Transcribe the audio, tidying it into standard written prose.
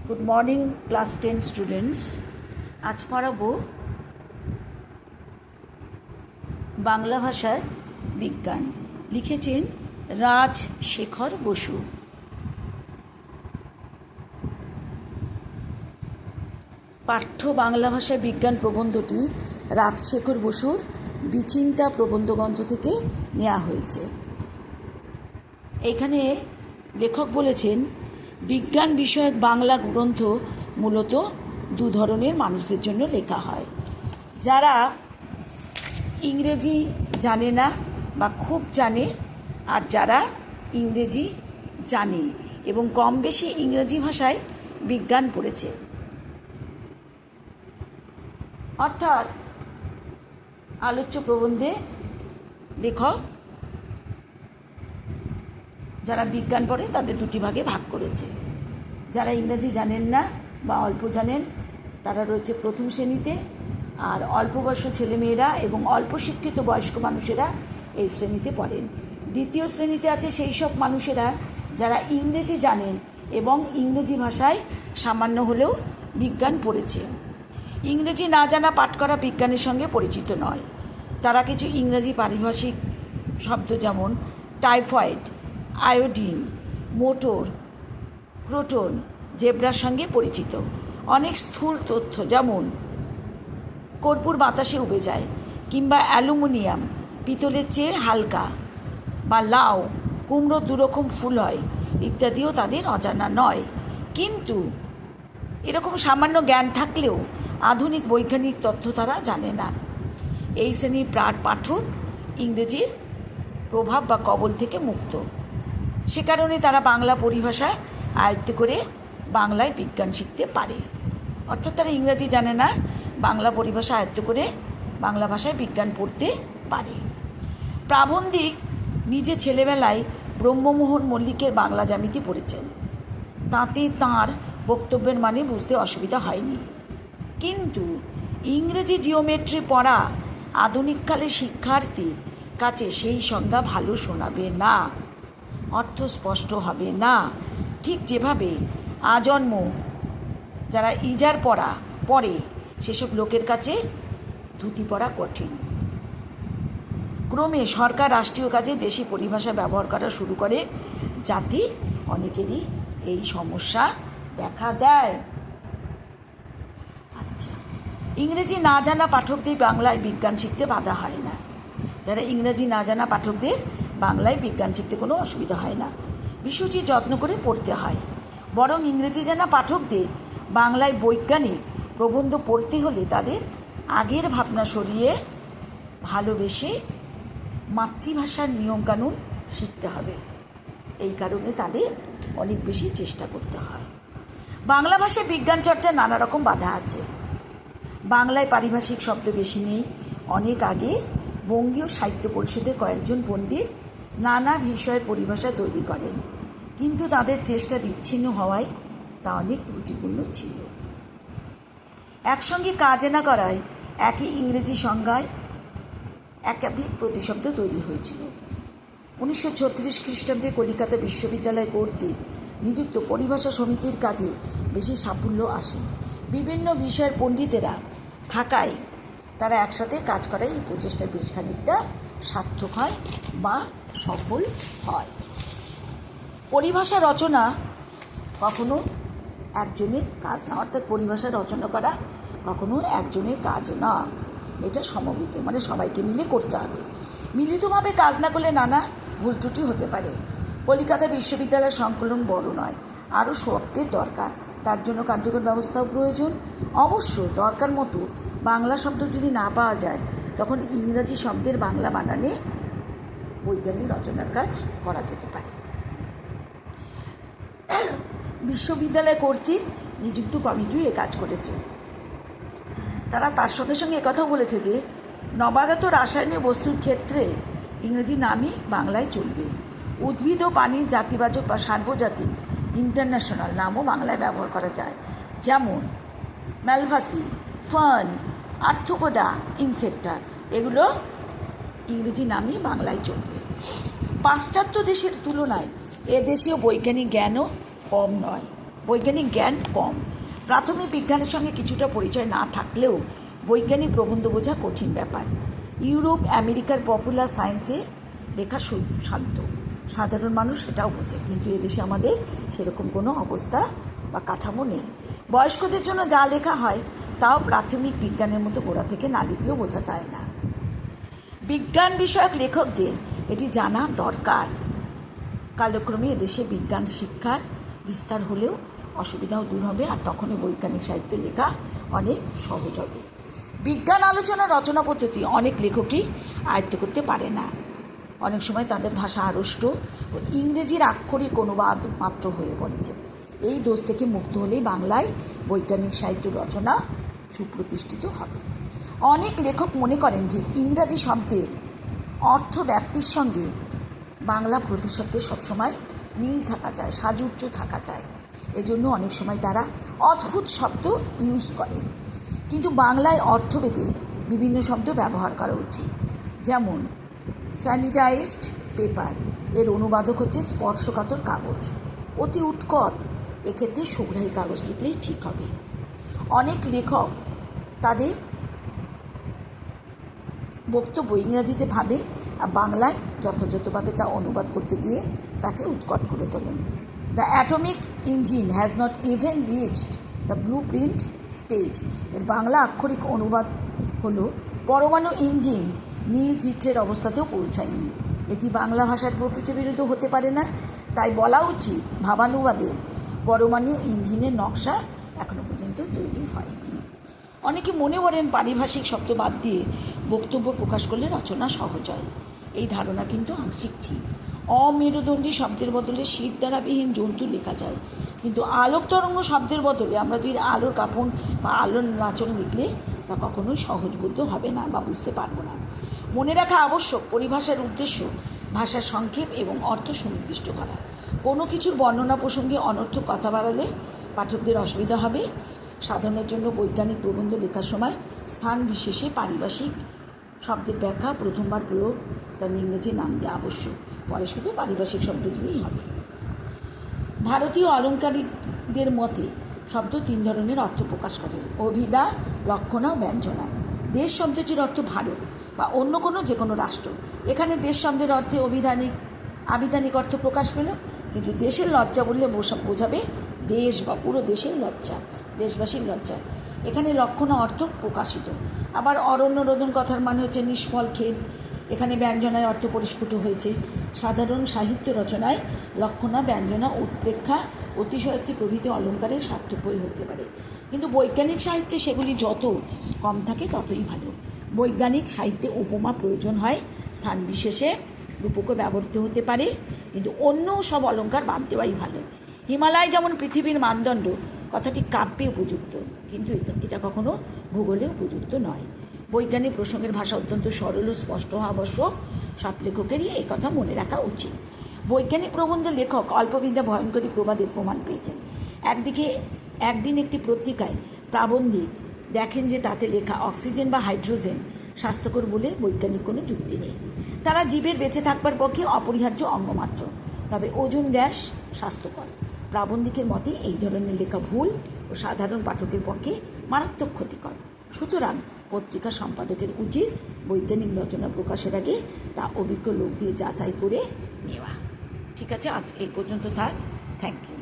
Good morning class 10 students. আজ পড়াবো বাংলা ভাষার বিজ্ঞান। লিখেছেন রাজশেখর বসু। পাঠ্য বাংলা ভাষার বিজ্ঞান প্রবন্ধটি রাজশেখর বসুর বিচিন্তা প্রবন্ধগ্রন্থ থেকে নেওয়া হয়েছে। এখানে লেখক বলেছেন, বিজ্ঞান বিষয়ক বাংলা গ্রন্থ মূলত দু ধরনের মানুষদের জন্য লেখা হয়। যারা ইংরেজি জানে না বা খুব জানে, আর যারা ইংরেজি জানে এবং কম বেশি ইংরেজি ভাষায় বিজ্ঞান পড়েছে। অর্থাৎ আলোচ্য প্রবন্ধে লেখক যারা বিজ্ঞান পড়ে তাদের দুটি ভাগে ভাগ করেছে। যারা ইংরেজি জানেন না বা অল্প জানেন তারা রয়েছে প্রথম শ্রেণীতে, আর অল্প বয়স্ক ছেলেমেয়েরা এবং অল্প শিক্ষিত বয়স্ক মানুষেরা এই শ্রেণীতে পড়েন। দ্বিতীয় শ্রেণীতে আছে সেই সব মানুষেরা যারা ইংরেজি জানেন এবং ইংরেজি ভাষায় সামান্য হলেও বিজ্ঞান পড়েছে। ইংরেজি না জানা পাঠ করা বিজ্ঞানের সঙ্গে পরিচিত নয়। তারা কিছু ইংরেজি পারিভাষিক শব্দ যেমন টাইফয়েড, আয়োডিন, মোটর, ক্রোটন, জেব্রার সঙ্গে পরিচিত। অনেক স্থূল তথ্য যেমন কর্পূর বাতাসে উবে যায়, কিংবা অ্যালুমিনিয়াম পিতলের চেয়ে হালকা, বা লাউ কুমড়োর দুরকম ফুল হয় ইত্যাদিও তাদের অজানা নয়। কিন্তু এরকম সামান্য জ্ঞান থাকলেও আধুনিক বৈজ্ঞানিক তথ্য তারা জানে না। এই শ্রেণীর পাঠক ইংরেজির প্রভাব বা কবল থেকে মুক্ত। সে কারণে তারা বাংলা পরিভাষা আয়ত্ত করে বাংলায় বিজ্ঞান শিখতে পারে। অর্থাৎ তারা ইংরেজি জানে না, বাংলা পরিভাষা আয়ত্ত করে বাংলা ভাষায় বিজ্ঞান পড়তে পারে। প্রাবন্ধিক নিজে ছেলেবেলায় ব্রহ্মমোহন মল্লিকের বাংলা জ্যামিতি পড়েছেন। তাতে তাঁর বক্তব্যের মানে বুঝতে অসুবিধা হয়নি। কিন্তু ইংরেজি জিওমেট্রি পড়া আধুনিককালের শিক্ষার্থীর কাছে সেই সংজ্ঞা ভালো শোনাবে না, অর্থ স্পষ্ট হবে না। ঠিক যেভাবে আজন্ম যারা ইজার পড়ে সেসব লোকের কাছে ধুতি পড়া কঠিন। ক্রমে সরকার রাষ্ট্রীয় কাজে দেশি পরিভাষা ব্যবহার করা শুরু করে, যাতে অনেকেরই এই সমস্যা দেখা দেয়। আচ্ছা, ইংরেজি না জানা পাঠকদের বাংলায় বিজ্ঞান শিখতে বাধা হয় না। যারা ইংরেজি না জানা পাঠকদের বাংলায় বিজ্ঞান শিখতে কোনো অসুবিধা হয় না। বিষয়টি যত্ন করে পড়তে হয়। বরং ইংরেজি জানা পাঠকদের বাংলায় বৈজ্ঞানিক প্রবন্ধ পড়তে হলে তাদের আগের ভাবনা সরিয়ে ভালোবেসে মাতৃভাষার নিয়মকানুন শিখতে হবে। এই কারণে তাদের অনেক বেশি চেষ্টা করতে হয়। বাংলা ভাষায় বিজ্ঞান চর্চায় নানা রকম বাধা আছে। বাংলায় পারিভাষিক শব্দ বেশি নেই। অনেক আগে বঙ্গীয় সাহিত্য পরিষদের কয়েকজন পণ্ডিত নানা বিষয়ের পরিভাষা তৈরি করেন, কিন্তু তাদের চেষ্টা বিচ্ছিন্ন হওয়ায় তা অনেক ত্রুটিপূর্ণ ছিল। একসঙ্গে কাজ না করায় একই ইংরেজি সংজ্ঞায় একাধিক প্রতিশব্দ তৈরি হয়েছিল। 1936 খ্রিস্টাব্দে কলিকাতা বিশ্ববিদ্যালয় কর্তৃক নিযুক্ত পরিভাষা সমিতির কাজে বেশি সাফল্য আসে। বিভিন্ন বিষয়ের পণ্ডিতেরা থাকায় তারা একসাথে কাজ করায় এই প্রচেষ্টা বেশ খানিকটা সার্থক হয় বা সফল হয়। পরিভাষা রচনা কখনো একজনের কাজ না, অর্থাৎ পরিভাষা রচনা করা কখনো একজনের কাজ না। এটা সমবেত, মানে সবাইকে মিলে করতে হবে। মিলিতভাবে কাজ না করলে নানা ভুল ত্রুটি হতে পারে। কলিকাতা বিশ্ববিদ্যালয়ের সংকলন বড় নয়, আরও শব্দের দরকার। তার জন্য কার্যকর ব্যবস্থাও প্রয়োজন। অবশ্য দরকার মতো বাংলা শব্দ যদি না পাওয়া যায়, তখন ইংরাজি শব্দের বাংলা বানানে বৈজ্ঞানিক রচনার কাজ করা যেতে পারে। বিশ্ববিদ্যালয় কর্তৃক নিযুক্ত কমিটিও এ কাজ করেছে। তারা তার সঙ্গে সঙ্গে একথাও বলেছে যে নবাগত রাসায়নিক বস্তুর ক্ষেত্রে ইংরেজি নামই বাংলায় চলবে। উদ্ভিদ ও পানির জাতিবাচক বা সার্বজাতিক ইন্টারন্যাশনাল নামও বাংলায় ব্যবহার করা যায়, যেমন ম্যালভাসি, ফার্ন, আর্থ্রোপোডা, ইনসেক্টা, এগুলো ইংরেজি নামই বাংলায় চলবে। পাশ্চাত্য দেশের তুলনায় এদেশীয় বৈজ্ঞানিক জ্ঞানও কম নয় বৈজ্ঞানিক জ্ঞান কম। প্রাথমিক বিজ্ঞানের সঙ্গে কিছুটা পরিচয় না থাকলেও বৈজ্ঞানিক প্রবন্ধ বোঝা কঠিন ব্যাপার। ইউরোপ আমেরিকার পপুলার সায়েন্সে লেখা সাধ্য, সাধারণ মানুষ সেটাও বোঝে, কিন্তু এদেশে আমাদের সেরকম কোনো অবস্থা বা কাঠামো নেই। বয়স্কদের জন্য যা লেখা হয় তাও প্রাথমিক বিজ্ঞানের মতো গোড়া থেকে না লিখলেও বোঝা যায় না। বিজ্ঞান বিষয়ক লেখকদের এটি জানা দরকার। কালক্রমে এদেশে বিজ্ঞান শিক্ষার বিস্তার হলেও অসুবিধাও দূর হবে, আর তখনই বৈজ্ঞানিক সাহিত্য লেখা অনেক সহজ হবে। বিজ্ঞান আলোচনা রচনা পদ্ধতি অনেক লেখকই আয়ত্ত করতে পারে না। অনেক সময় তাদের ভাষা আড়ষ্ট ও ইংরেজির আক্ষরিক অনুবাদ মাত্র হয়ে পড়েছে। এই দোষ থেকে মুক্ত হলেই বাংলায় বৈজ্ঞানিক সাহিত্য রচনা সুপ্রতিষ্ঠিত হবে। অনেক লেখক মনে করেন যে ইংরাজি শব্দের অর্থ ব্যাপ্তির সঙ্গে বাংলা প্রতিশব্দের সবসময় মিল থাকা যায়, সাযুজ্য থাকা যায়। এজন্য অনেক সময় তারা অদ্ভুত শব্দ ইউজ করেন। কিন্তু বাংলায় অর্থভেদে বিভিন্ন শব্দ ব্যবহার করা উচিত। যেমন স্যানিটাইজড পেপার, এর অনুবাদক হচ্ছে স্পর্শকাতর কাগজ। অতি উৎকট, এক্ষেত্রে সুগ্রাহী কাগজ লিখলেই ঠিক হবে। অনেক লেখক তাদের বক্তব্য ইংরাজিতে ভাবেন আর বাংলায় যথাযথভাবে তা অনুবাদ করতে গিয়ে তাকে উৎকট করে তোলেন। The atomic engine has not even reached the blue print stage, এর বাংলা আক্ষরিক অনুবাদ হলো পরমাণু ইঞ্জিন নীল চিত্রের অবস্থাতেও পৌঁছায়নি। এটি বাংলা ভাষার প্রকৃত বিরুদ্ধ হতে পারে না, তাই বলা উচিত ভাবানুবাদে পরমাণু ইঞ্জিনের নকশা এখনো পর্যন্ত তৈরি হয়নি। অনেকে মনে করেন পারিভাষিক শব্দ বাদ দিয়ে বক্তব্য প্রকাশ করলে রচনা সহজ হয়। এই ধারণা কিন্তু আংশিক ঠিক। অমেরুদণ্ডী শব্দের বদলে শীত দ্বারাবিহীন জন্তু লেখা যায়, কিন্তু আলোক তরঙ্গ শব্দের বদলে আমরা যদি আলোর কাপন বা আলোর নাচন লিখলে তা কখনোই সহজবোধ্য হবে না বা বুঝতে পারবো না। মনে রাখা আবশ্যক, পরিভাষার উদ্দেশ্য ভাষার সংক্ষেপ এবং অর্থ সুনির্দিষ্ট করা। কোনো কিছুর বর্ণনা প্রসঙ্গে অনর্থক কথা বাড়ালে পাঠকদের অসুবিধা হবে। সাধারণের জন্য বৈজ্ঞানিক প্রবন্ধ লেখার সময় স্থান বিশেষে পারিভাষিক শব্দের ব্যাখ্যা প্রথমবার প্রয়োগ তার ইংরেজি নাম দেওয়া আবশ্যক, পরে শুধু পারিভাষিক শব্দ দিলেই হবে। ভারতীয় অলঙ্কারিকদের মতে শব্দ তিন ধরনের অর্থ প্রকাশ করে: অভিধা, লক্ষণা ও ব্যঞ্জনা। দেশ শব্দটির অর্থ ভারত বা অন্য কোনো যে কোনো রাষ্ট্র। এখানে দেশ শব্দের অর্থে আবিধানিক অর্থ প্রকাশ পেল, কিন্তু দেশের লজ্জা বললে বোঝাবে দেশ বা পুরো দেশের লজ্জা, দেশবাসীর লজ্জা। এখানে লক্ষণা অর্থ প্রকাশিত। আবার অরণ্য রোদন কথার মানে হচ্ছে নিষ্ফল খেদ, এখানে ব্যঞ্জনায় অর্থ পরিস্ফুট হয়েছে। সাধারণ সাহিত্য রচনায় লক্ষণা, ব্যঞ্জনা, উৎপ্রেক্ষা, অতিশয়োক্তি প্রভৃতি অলঙ্কারের সার্থকই হতে পারে, কিন্তু বৈজ্ঞানিক সাহিত্যে সেগুলি যত কম থাকে ততই ভালো। বৈজ্ঞানিক সাহিত্যে উপমা প্রয়োজন হয়, স্থান বিশেষে রূপকও ব্যবহৃত হতে পারে, কিন্তু অন্য সব অলঙ্কার বাদ দেওয়াই ভালো। হিমালয় যেমন পৃথিবীর মানদণ্ড, কথাটি কাব্যে উপযুক্ত, কিন্তু এটা কখনো ভূগোলে উপযুক্ত নয়। বৈজ্ঞানিক প্রসঙ্গের ভাষা অত্যন্ত সরল ও স্পষ্ট হওয়া আবশ্যক। সব লেখকেরই এই কথা মনে রাখা উচিত। বৈজ্ঞানিক প্রবন্ধের লেখক অল্পবিদ্যা ভয়ঙ্করী প্রবাদের প্রমাণ পেয়েছেন। একদিন একটি পত্রিকায় প্রাবন্ধিক দেখেন যে তাতে লেখা অক্সিজেন বা হাইড্রোজেন স্বাস্থ্যকর বলে বৈজ্ঞানিক কোনো যুক্তি নেই। তারা জীবের বেঁচে থাকবার পক্ষে অপরিহার্য অঙ্গ মাত্র, তবে ওজোন গ্যাস স্বাস্থ্যকর। প্রাবন্ধিকের মতে এই ধরনের লেখা ভুল ও সাধারণ পাঠকের পক্ষে মারাত্মক ক্ষতিকর। সুতরাং পত্রিকা সম্পাদকের উচিত বৈজ্ঞানিক রচনা প্রকাশের আগে তা অভিজ্ঞ লোক দিয়ে যাচাই করে নেওয়া। ঠিক আছে, আজ এই পর্যন্ত থাক। Thank you.